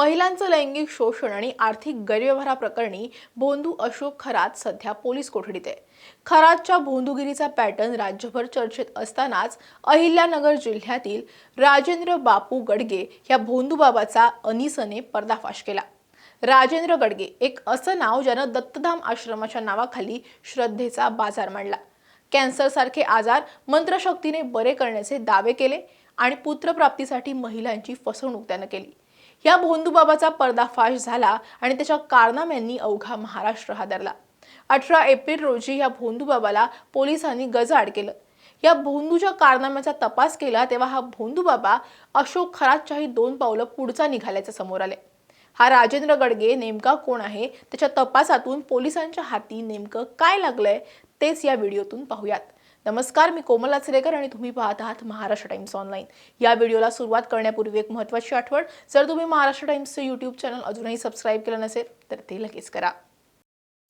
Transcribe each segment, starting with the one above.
महिलांचं लैंगिक शोषण आणि आर्थिक गैरव्यवहाराप्रकरणी भोंदू अशोक खरात सध्या पोलीस कोठडीत आहे। खरातच्या भोंदूगिरीचा पॅटर्न राज्यभर चर्चेत असतानाच अहिल्यानगर जिल्ह्यातील राजेंद्र बापू गडगे या भोंदूबाबाचा अनिसने पर्दाफाश केला। राजेंद्र गडगे एक असं नाव ज्यानं दत्तधाम आश्रमाच्या नावाखाली श्रद्धेचा बाजार मांडला। कॅन्सर सारखे आजार मंत्रशक्तीने बरे करण्याचे दावे केले आणि पुत्रप्राप्तीसाठी महिलांची फसवणूक त्यानं केली। या भोंदूबाबाचा पर्दाफाश झाला आणि त्याच्या कारनाम्यांनी अवघा महाराष्ट्र हादरला। 18 एप्रिल रोजी या भोंदूबाबाला पोलिसांनी गजाआड केलं। या भोंदूच्या कारनाम्याचा तपास केला तेव्हा हा भोंदूबाबा अशोक खरातच्याही 2 पावलं पुढचा निघाल्याचे समोर आले। हा राजेंद्र गडगे नेमका कोण आहे, त्याच्या तपासातून पोलिसांच्या हाती नेमकं काय लागलंय तेच या व्हिडिओतून पाहूयात। नमस्कार, मी कोमल आचरेकर आणि तुम्ही पाहत आहात महाराष्ट्र टाइम्स ऑनलाइन। या व्हिडिओला सुरुवात करण्यापूर्वी एक महत्त्वाची आठवण, जर तुम्ही महाराष्ट्र टाइम्सचे YouTube चॅनल अजूनही सबस्क्राइब केलं नसेल तर ते लगेच करा।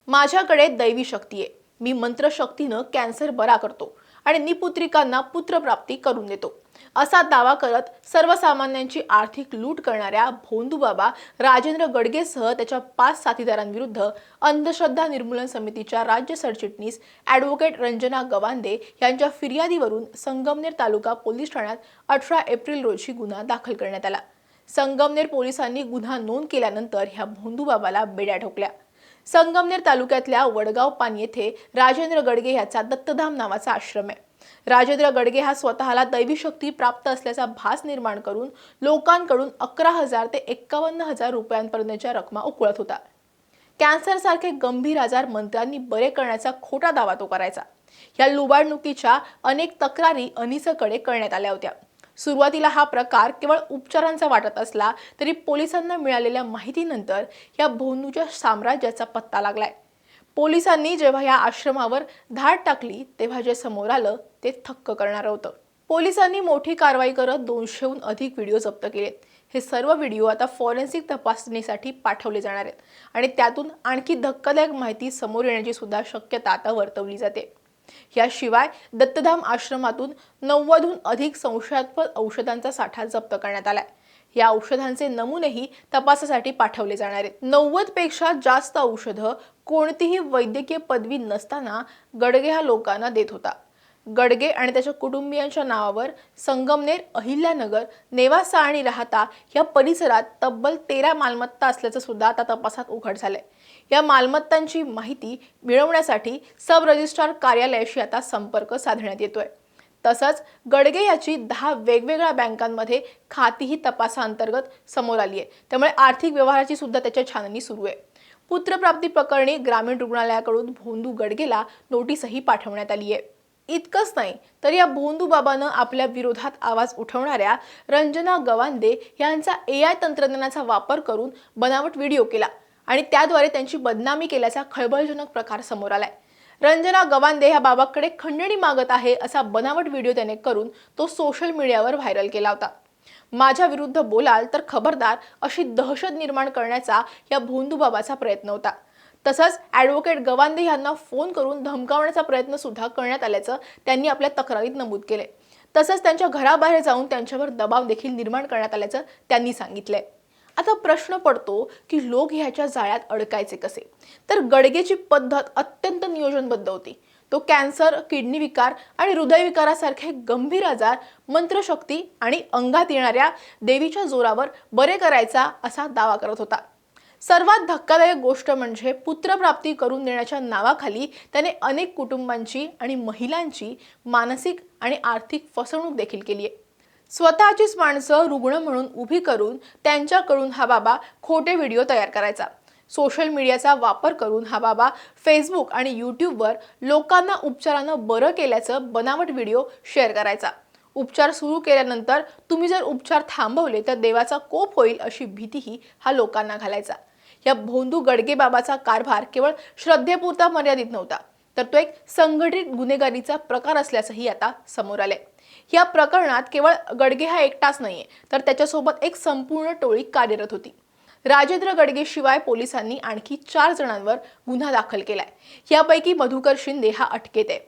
माझ्याकडे दैवी शक्ती आहे, मी मंत्रशक्तीनं कॅन्सर बरा करतो आणि निपुत्रिकांना पुत्रप्राप्ती करून देतो, असा दावा करत सर्वसामान्यांची आर्थिक लूट करणाऱ्या भोंदूबाबा राजेंद्र गडगेसह त्याच्या 5 साथीदारांविरुद्ध अंधश्रद्धा निर्मूलन समितीच्या राज्य सरचिटणीस ॲडव्होकेट रंजना गवांदे यांच्या फिर्यादीवरून संगमनेर तालुका पोलीस ठाण्यात 18 एप्रिल रोजी गुन्हा दाखल करण्यात आला। संगमनेर पोलिसांनी गुन्हा नोंद केल्यानंतर ह्या भोंदूबाबाला बेड्या ठोकल्या। संगमनेर तालुक्यातल्या वडगाव पान येथे राजेंद्र गडगे याचा दत्तधाम नावाचा आश्रम आहे। राजेंद्र गडगे हा स्वतःला दैवी शक्ती प्राप्त असल्याचा भास निर्माण करून लोकांकडून 11,000 ते 51,000 रुपयांपर्यंतच्या रकमा उकळत होता। कॅन्सर सारखे गंभीर आजार मंत्रांनी बरे करण्याचा खोटा दावा तो करायचा। या लुबाडणुकीच्या अनेक तक्रारी अनिसकडे करण्यात आल्या होत्या। सुरुवातीला हा प्रकार केवळ उपचारांचा वाटत असला तरी पोलिसांना मिळालेल्या माहितीनंतर या भोंदूच्या साम्राज्याचा पत्ता लागलाय। पोलिसांनी जेव्हा या आश्रमावर धाड टाकली तेव्हा जे समोर आलं ते थक्क करणारं होतं। पोलिसांनी मोठी कारवाई करत 200हून अधिक व्हिडिओ जप्त केलेत। हे सर्व व्हिडिओ आता फॉरेन्सिक तपासणीसाठी पाठवले जाणार आहेत आणि त्यातून आणखी धक्कादायक माहिती समोर येण्याची सुद्धा शक्यता आता वर्तवली जाते। याशिवाय दत्तधाम आश्रमातून 90हून अधिक संशयास्पद औषधांचा साठा जप्त करण्यात आलाय। या औषधांचे नमुनेही तपासासाठी पाठवले जाणार आहेत। 90 पेक्षा जास्त औषधं कोणतीही वैद्यकीय पदवी नसताना गडगे हा लोकांना देत होता। गडगे आणि त्याच्या कुटुंबियांच्या नावावर संगमनेर, अहिल्यानगर, नेवासा आणि राहता या परिसरात तब्बल 13 मालमत्ता असल्याचं सुद्धा आता तपासात उघड झालंय। या मालमत्तांची माहिती मिळवण्यासाठी सब रजिस्ट्रार कार्यालयाशी आता संपर्क साधण्यात येतोय। तसंच गडगे याची 10 वेगवेगळ्या बँकांमध्ये खातीही तपासाअंतर्गत समोर आली आहे, त्यामुळे आर्थिक व्यवहाराची सुद्धा त्याच्या छाननी सुरू आहे। पुत्रप्राप्ती प्रकरणी ग्रामीण रुग्णालयाकडून भोंदू गडगेला नोटीसही पाठवण्यात आली आहे। इतकंच नाही तर या भोंदूबाबानं आपल्या विरोधात आवाज उठवणाऱ्या रंजना गवांदे यांचा AI तंत्रज्ञानाचा वापर करून बनावट व्हिडिओ केला आणि त्याद्वारे त्यांची बदनामी केल्याचा खळबळजनक प्रकार समोर आलाय। रंजना गवांदे ह्या बाबाकडे खंडणी मागत आहे असा बनावट व्हिडिओ त्याने करून तो सोशल मीडियावर व्हायरल केला होता। माझ्या विरुद्ध बोलाल तर खबरदार अशी दहशत निर्माण करण्याचा या भोंदूबाबाचा प्रयत्न होता। तसंच ॲडव्होकेट गवांदे यांना फोन करून धमकावण्याचा प्रयत्न सुद्धा करण्यात आल्याचं त्यांनी आपल्या तक्रारीत नमूद केले। तसंच त्यांच्या घराबाहेर जाऊन त्यांच्यावर दबाव देखील निर्माण करण्यात आल्याचं त्यांनी सांगितलंय। आता प्रश्न पडतो की लोक ह्याच्या जाळ्यात अडकायचे कसे? तर गडगेची पद्धत अत्यंत नियोजनबद्ध होती। तो कॅन्सर, किडनी विकार आणि हृदयविकारासारखे गंभीर आजार मंत्रशक्ती आणि अंगात येणाऱ्या देवीच्या जोरावर बरे करायचा असा दावा करत होता। सर्वात धक्कादायक गोष्ट म्हणजे पुत्रप्राप्ती करून देण्याच्या नावाखाली त्याने अनेक कुटुंबांची आणि महिलांची मानसिक आणि आर्थिक फसवणूक देखील केली आहे। स्वतःचीच माणसं रुग्ण म्हणून उभी करून त्यांच्याकडून हा बाबा खोटे व्हिडिओ तयार करायचा। सोशल मीडियाचा वापर करून हा बाबा फेसबुक आणि यूट्यूबवर लोकांना उपचारानं बरं केल्याचं बनावट व्हिडिओ शेअर करायचा। उपचार सुरू केल्यानंतर तुम्ही जर उपचार थांबवले तर देवाचा कोप होईल अशी भीतीही हा लोकांना घालायचा। या भोंदू गडगे बाबाचा कारभार केवळ श्रद्धेपुरता मर्यादित नव्हता, तर तो एक संघटित गुन्हेगारीचा प्रकार असल्याचंही आता समोर आलंय। या प्रकरणात केवळ गडगे हा एकटाच नाहीये, तर त्याच्यासोबत एक संपूर्ण टोळी कार्यरत होती। राजेंद्र गडगे शिवाय पोलिसांनी आणखी 4 जणांवर गुन्हा दाखल केलाय। यापैकी मधुकर शिंदे हा अटकेत आहे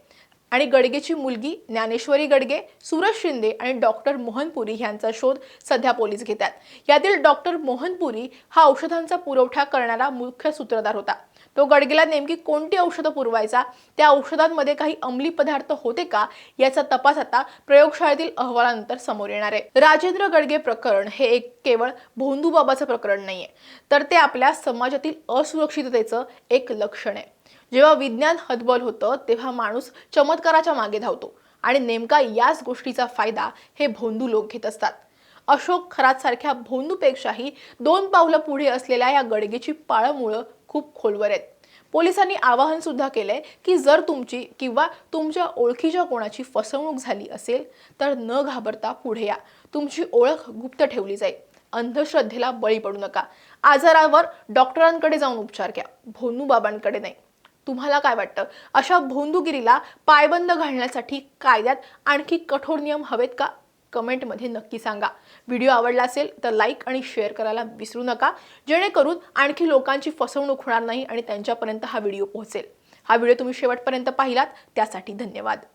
आणि गडगेची मुलगी ज्ञानेश्वरी गडगे, सूरज शिंदे आणि डॉक्टर मोहनपुरी यांचा शोध सध्या पोलीस घेतात. यातील डॉक्टर मोहनपुरी हा औषधांचा पुरवठा करणारा मुख्य सूत्रधार होता. तो गडगेला नेमकी कोणती औषधं पुरवायचा, त्या औषधांमध्ये काही अंमली पदार्थ होते का, याचा तपास आता प्रयोगशाळेतील अहवालानंतर समोर येणार आहे. राजेंद्र गडगे प्रकरण हे एक केवळ भोंदूबाबाचं प्रकरण नाहीये, तर ते आपल्या समाजातील असुरक्षिततेचं एक लक्षण आहे. जेव्हा विज्ञान हतबल होतं तेव्हा माणूस चमत्काराच्या मागे धावतो आणि नेमका याच गोष्टीचा फायदा हे भोंदू लोक घेत असतात. अशोक खरात सारख्या भोंदूपेक्षाही 2 पावलं पुढे असलेल्या या गडगेची पाळंमुळं खूप खोलवर आहेत. पोलिसांनी आवाहन सुद्धा केलंय की जर तुमची किंवा तुमच्या ओळखीच्या कोणाची फसवणूक झाली असेल तर न घाबरता पुढे या. तुमची ओळख गुप्त ठेवली जाईल. अंधश्रद्धेला बळी पडू नका. आजारावर डॉक्टरांकडे जाऊन उपचार घ्या, भोंदू बाबांकडे नाही. तुम्हाला काय वाटतं, अशा भोंदूगिरीला पायबंद घालण्यासाठी कायद्यात आणखी कठोर नियम हवेत का? कमेंटमध्ये नक्की सांगा. व्हिडिओ आवडला असेल तर लाईक आणि शेअर करायला विसरू नका, जेणेकरून आणखी लोकांची फसवणूक होणार नाही आणि त्यांच्यापर्यंत हा व्हिडिओ पोहोचेल. हा व्हिडिओ तुम्ही शेवटपर्यंत पाहिलात त्यासाठी धन्यवाद.